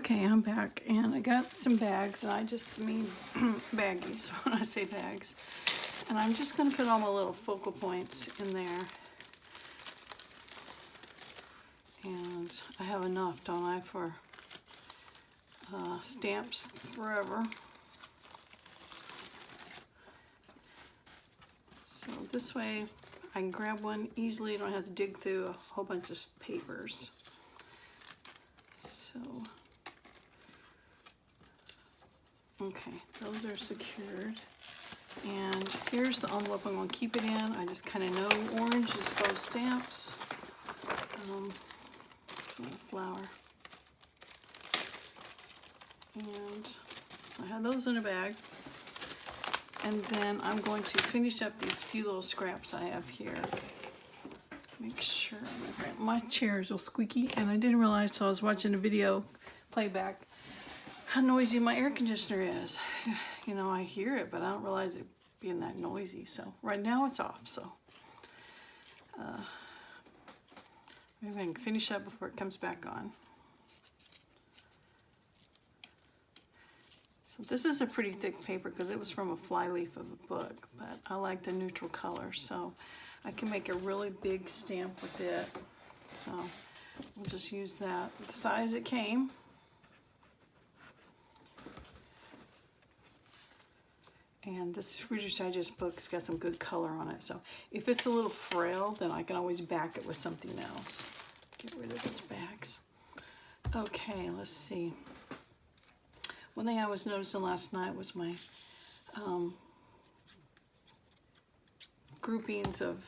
Okay, I'm back, and I got some bags, and I just mean baggies when I say bags. And I'm just going to put all my little focal points in there. And I have enough, don't I, for stamps forever. So this way I can grab one easily. You don't have to dig through a whole bunch of papers. So, okay, those are secured. And here's the envelope I'm going to keep it in. I just kind of know orange is faux stamps. Some flour. And so I have those in a bag. And then I'm going to finish up these few little scraps I have here. Make sure my chair is a little squeaky, and I didn't realize till I was watching a video playback how noisy my air conditioner is. You know, I hear it, but I don't realize it being that noisy. So right now it's off. So maybe I can finish up before it comes back on. So this is a pretty thick paper because it was from a flyleaf of a book, but I like the neutral color, so I can make a really big stamp with it. So we'll just use that the size it came. And this Reader's Digest book's got some good color on it, so if it's a little frail, then I can always back it with something else. Get rid of those bags. Okay, let's see. One thing I was noticing last night was my groupings of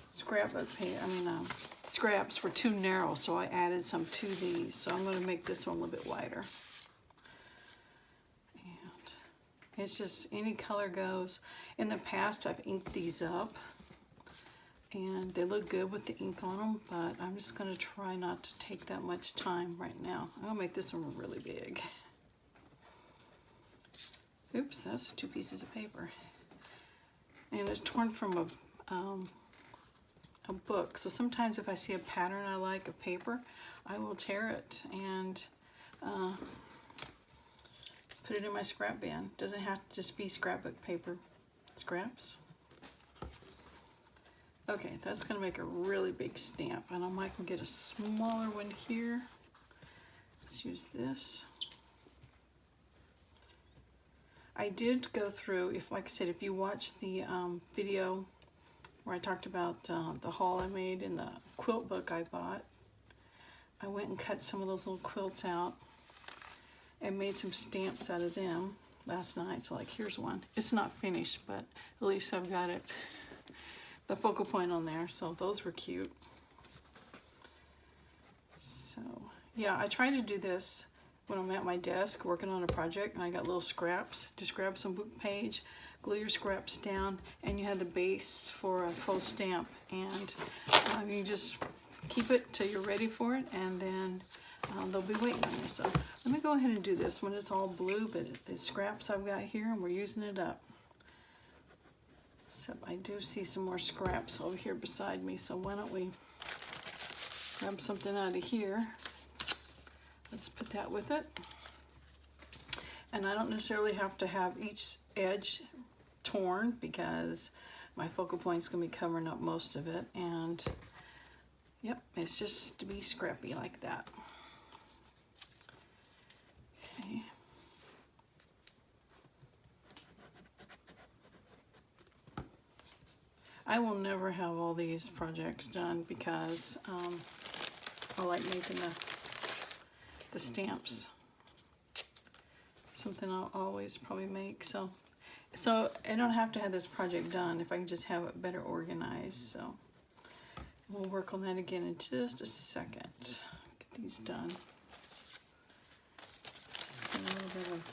scrapbook paper. Scraps were too narrow, so I added some to these. So I'm going to make this one a little bit wider. And it's just any color goes. In the past, I've inked these up, and they look good with the ink on them, but I'm just going to try not to take that much time right now. I'm going to make this one really big. Oops, that's 2 pieces of paper. And it's torn from a book. So sometimes if I see a pattern I like of paper, I will tear it and put it in my scrap bin. Doesn't have to just be scrapbook paper scraps. Okay, that's going to make a really big stamp, and I might can get a smaller one here. Let's use this. I did go through, like I said, if you watch the video where I talked about the haul I made in the quilt book I bought, I went and cut some of those little quilts out and made some stamps out of them last night. So like, here's one. It's not finished, but at least I've got it. The focal point on there, so those were cute. So yeah, I try to do this when I'm at my desk working on a project and I got little scraps. Just grab some book page, glue your scraps down, and you have the base for a faux stamp, and you just keep it till you're ready for it, and then they'll be waiting on you. So let me go ahead and do this when it's all blue, but it's scraps I've got here and we're using it up. Except I do see some more scraps over here beside me, so why don't we grab something out of here. Let's put that with it. And I don't necessarily have to have each edge torn because my focal point is going to be covering up most of it. And yep, it's just to be scrappy like that. Okay. I will never have all these projects done because I like making the stamps. Something I'll always probably make. So I don't have to have this project done if I can just have it better organized. So we'll work on that again in just a second. Get these done. So a little bit of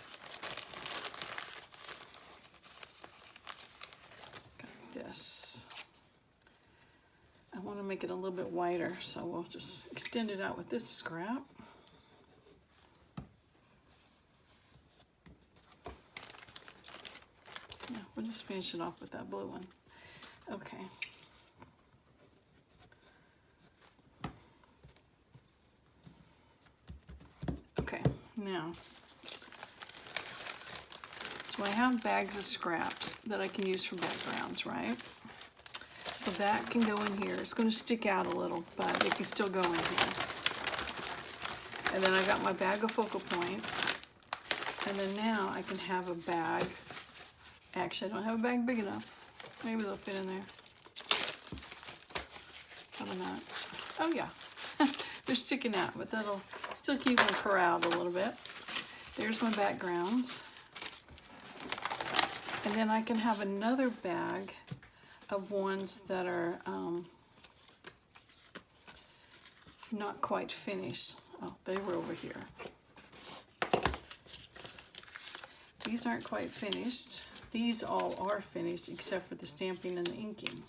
this. I want to make it a little bit wider, so we'll just extend it out with this scrap. Yeah, we'll just finish it off with that blue one. Okay. Now, so I have bags of scraps that I can use for backgrounds, right? So that can go in here. It's going to stick out a little, but it can still go in here. And then I got my bag of focal points. And then now I can have a bag. Actually, I don't have a bag big enough. Maybe they'll fit in there. Probably not. Oh yeah, they're sticking out, but that'll still keep them corralled a little bit. There's my backgrounds. And then I can have another bag of ones that are not quite finished. Oh, they were over here. These aren't quite finished. These all are finished except for the stamping and the inking.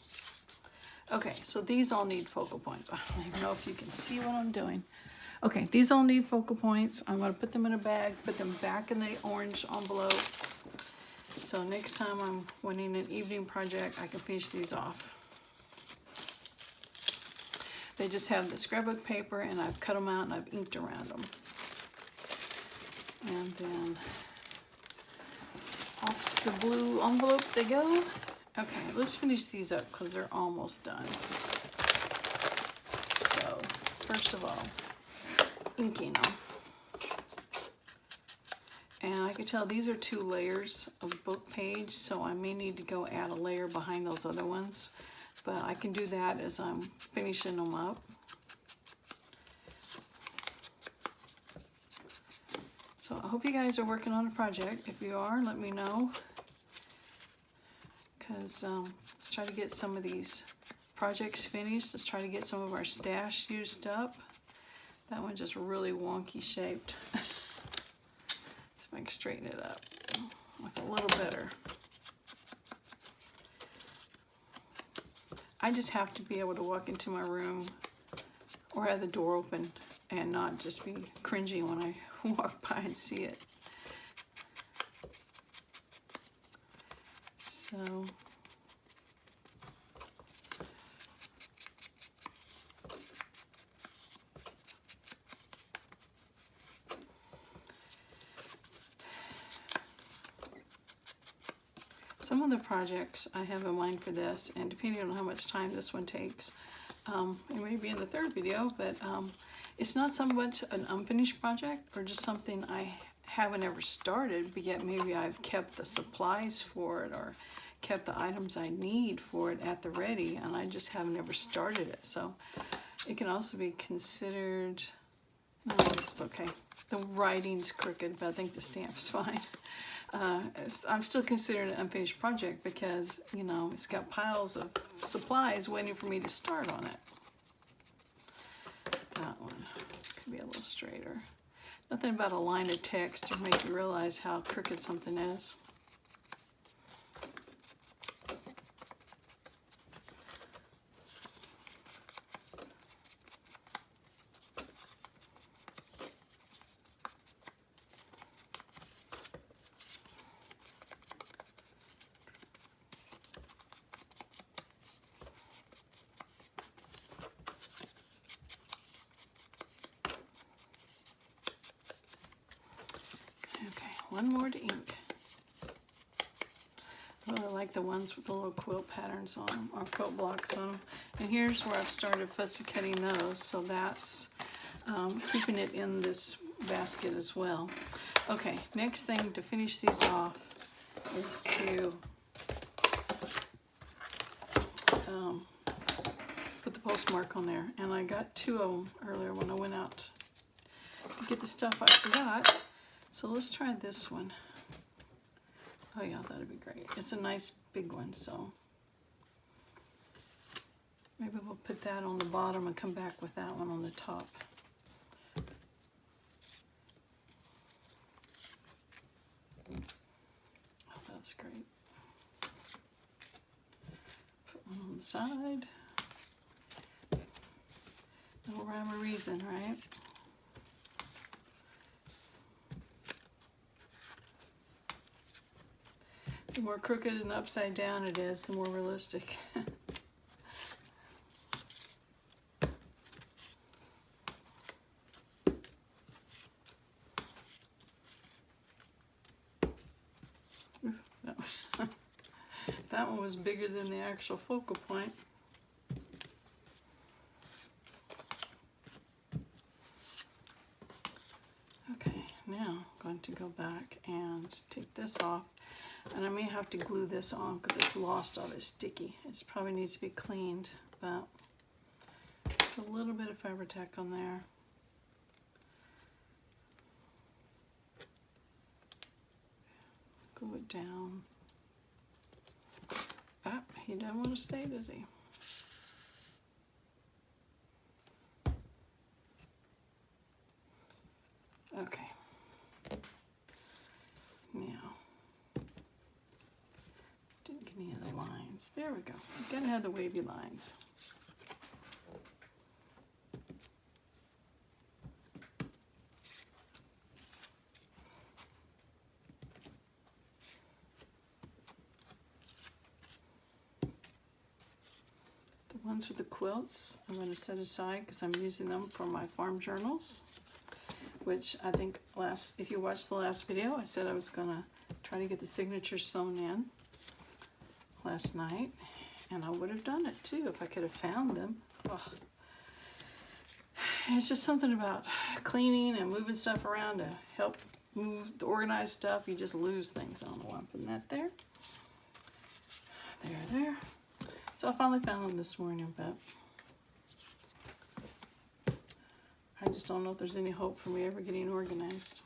Okay, so these all need focal points. I don't even know if you can see what I'm doing. Okay, these all need focal points. I'm going to put them in a bag, put them back in the orange envelope. So next time I'm wanting an evening project, I can finish these off. They just have the scrapbook paper, and I've cut them out and I've inked around them. And then off to the blue envelope they go. Okay, let's finish these up because they're almost done. So, first of all, inking them. And I can tell these are 2 layers of book page, so I may need to go add a layer behind those other ones. But I can do that as I'm finishing them up. So I hope you guys are working on a project. If you are, let me know. Because let's try to get some of these projects finished. Let's try to get some of our stash used up. That one just really wonky shaped. See if I can straighten it up with a little better. I just have to be able to walk into my room or have the door open and not just be cringing when I walk by and see it. So some of the projects I have in mind for this, and depending on how much time this one takes, it may be in the third video, but it's not so much an unfinished project or just something I haven't ever started, but yet maybe I've kept the supplies for it or kept the items I need for it at the ready, and I just haven't ever started it. So it can also be considered, no, it's okay. The writing's crooked, but I think the stamp's fine. I'm still considering it an unfinished project because, you know, it's got piles of supplies waiting for me to start on it. That one could be a little straighter. Nothing about a line of text to make you realize how crooked something is. One more to ink. I really like the ones with the little quilt patterns on them, or quilt blocks on them. And here's where I've started fussy cutting those, so that's keeping it in this basket as well. Okay, next thing to finish these off is to put the postmark on there. And I got 2 of them earlier when I went out to get the stuff I forgot. So let's try this one. Oh yeah, that'd be great. It's a nice big one, so maybe we'll put that on the bottom and come back with that one on the top. Oh, that's great. Put one on the side. No rhyme or reason, right? The more crooked and upside down it is, the more realistic. That one was bigger than the actual focal point. Okay, now I'm going to go back and take this off. And I may have to glue this on because it's lost all its sticky. It probably needs to be cleaned, but a little bit of fiber tack on there. Glue it down. Ah, he doesn't want to stay, does he? Okay. Now, didn't get any of the lines. There we go. You gotta have the wavy lines. The ones with the quilts, I'm going to set aside because I'm using them for my farm journals. Which I think if you watched the last video, I said I was going to try to get the signatures sewn in last night. And I would have done it too if I could have found them. Ugh. It's just something about cleaning and moving stuff around to help move the organized stuff. You just lose things. I don't know why I'm putting that there. There. So I finally found them this morning, but I just don't know if there's any hope for me ever getting organized.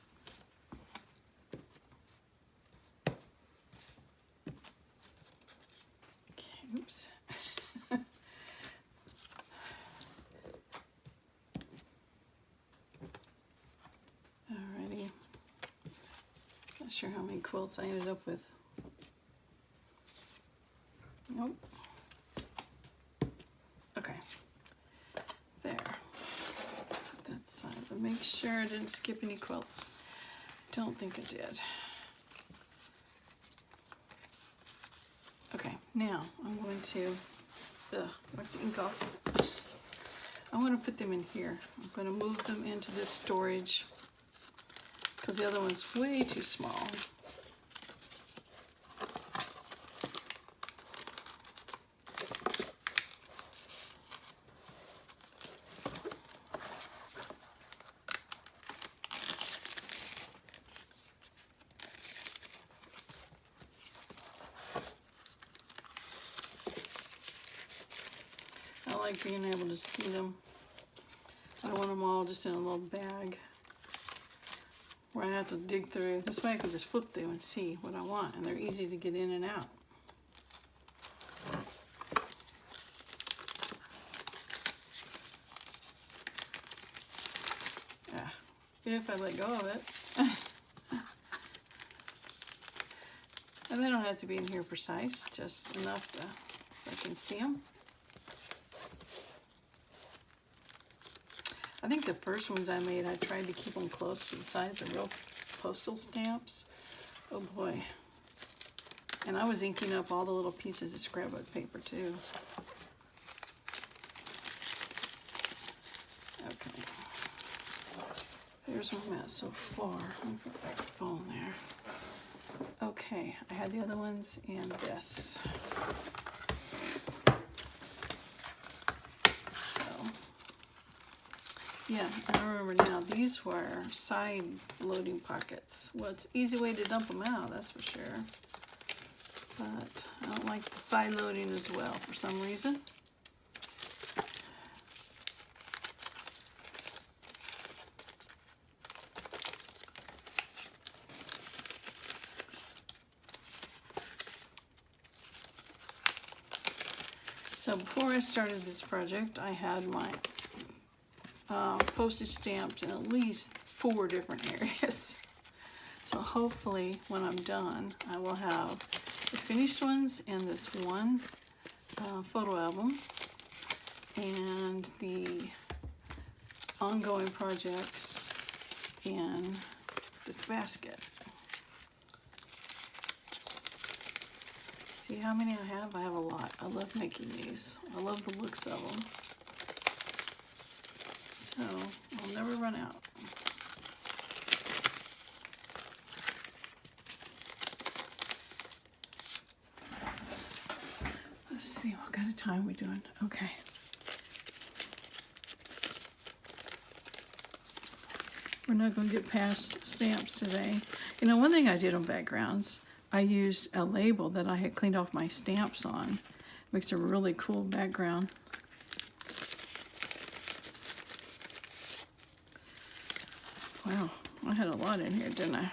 Okay, oops. Alrighty. Not sure how many quilts I ended up with. Nope. Okay. There. But make sure I didn't skip any quilts. Don't think I did. Okay, now I'm going to wipe the ink off. I'm going to put them in here. I'm going to move them into this storage because the other one's way too small. I like being able to see them. I don't want them all just in a little bag where I have to dig through. This way I can just flip through and see what I want, and they're easy to get in and out. If I let go of it. And they don't have to be in here precise, just enough to I can see them. I think the first ones I made, I tried to keep them close to the size of real postal stamps. Oh boy. And I was inking up all the little pieces of scrapbook paper too. Okay. There's my mess so far. I'll put my phone there. Okay, I had the other ones in this. Yeah, I remember now, these were side loading pockets. Well, it's an easy way to dump them out, that's for sure. But I don't like the side loading as well for some reason. So before I started this project, I had my postage stamped in at least 4 different areas. So hopefully when I'm done, I will have the finished ones in this one photo album and the ongoing projects in this basket. See how many I have? I have a lot. I love making these. I love the looks of them. So I'll never run out. time are we doing? Okay. We're not going to get past stamps today. You know, one thing I did on backgrounds, I used a label that I had cleaned off my stamps on. Makes a really cool background. Wow, I had a lot in here, didn't I?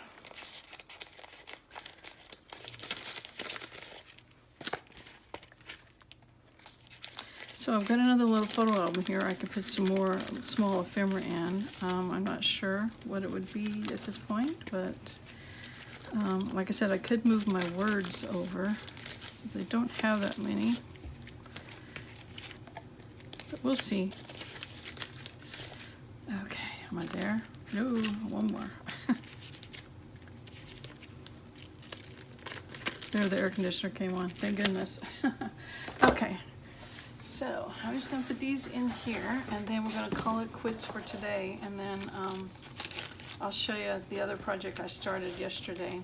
So I've got another little photo album here. I could put some more small ephemera in. I'm not sure what it would be at this point, but like I said, I could move my words over since I don't have that many. But we'll see. Okay, am I there? No, one more. There, the air conditioner came on. Thank goodness. Okay. So I'm just going to put these in here, and then we're going to call it quits for today, and then I'll show you the other project I started yesterday.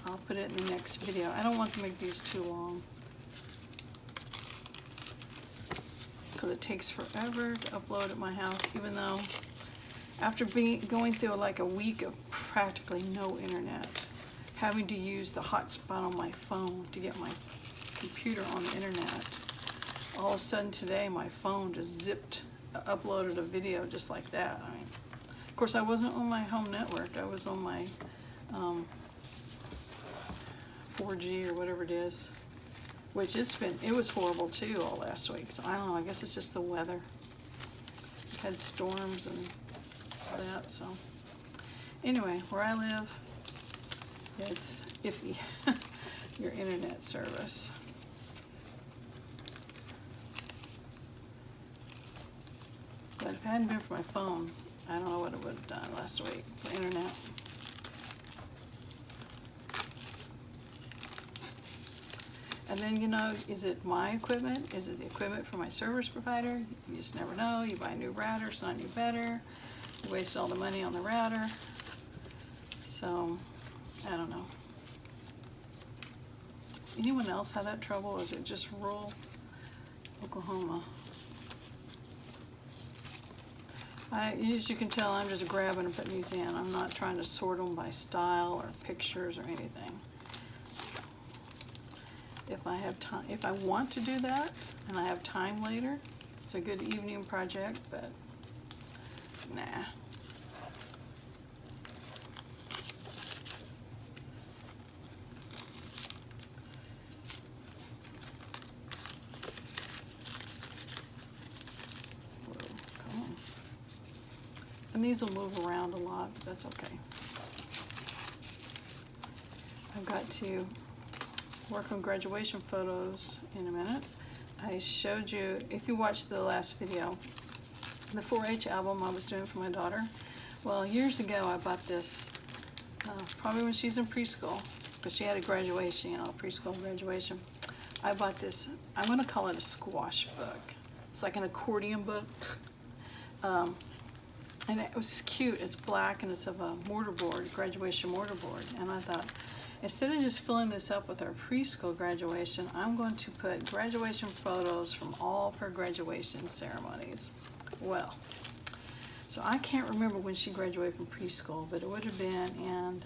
I'll put it in the next video. I don't want to make these too long because it takes forever to upload at my house, even though after going through like a week of practically no internet, having to use the hotspot on my phone to get my computer on the internet, all of a sudden today my phone just uploaded a video just like that. I mean, of course I wasn't on my home network, I was on my 4G or whatever it is, which it was horrible too all last week. So I don't know, I guess it's just the weather. We've had storms and all that. So anyway, where I live, it's iffy. Your internet service. But if it hadn't been for my phone, I don't know what it would have done last week for internet. And then, you know, is it my equipment? Is it the equipment for my service provider? You just never know. You buy a new router, it's not any better. You waste all the money on the router. So, I don't know. Does anyone else have that trouble, or is it just rural Oklahoma? As you can tell, I'm just grabbing and putting these in. I'm not trying to sort them by style or pictures or anything. If I have time, if I want to do that and I have time later, it's a good evening project, but nah. And these will move around a lot, but that's okay. I've got to work on graduation photos in a minute. I showed you, if you watched the last video, the 4-H album I was doing for my daughter. Well, years ago I bought this, probably when she's in preschool, because she had a graduation, you know, preschool graduation. I bought this, I'm going to call it a squash book. It's like an accordion book. And it was cute. It's black and it's of a mortarboard, graduation mortarboard. And I thought, instead of just filling this up with our preschool graduation, I'm going to put graduation photos from all of her graduation ceremonies. Well, so I can't remember when she graduated from preschool, but it would have been in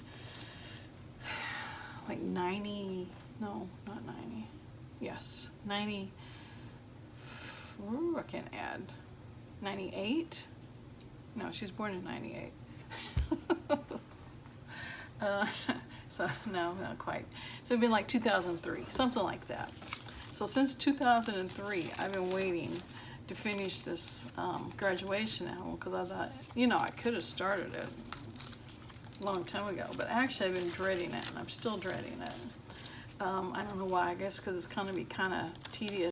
like 90, no, not 90. Yes, 90, ooh, I can't add, 98? No, she's born in 98. So, no, not quite. So it'd been like 2003, something like that. So since 2003, I've been waiting to finish this graduation album, because I thought, you know, I could have started it a long time ago, but actually I've been dreading it, and I'm still dreading it. I don't know why. I guess because it's going to be kind of tedious.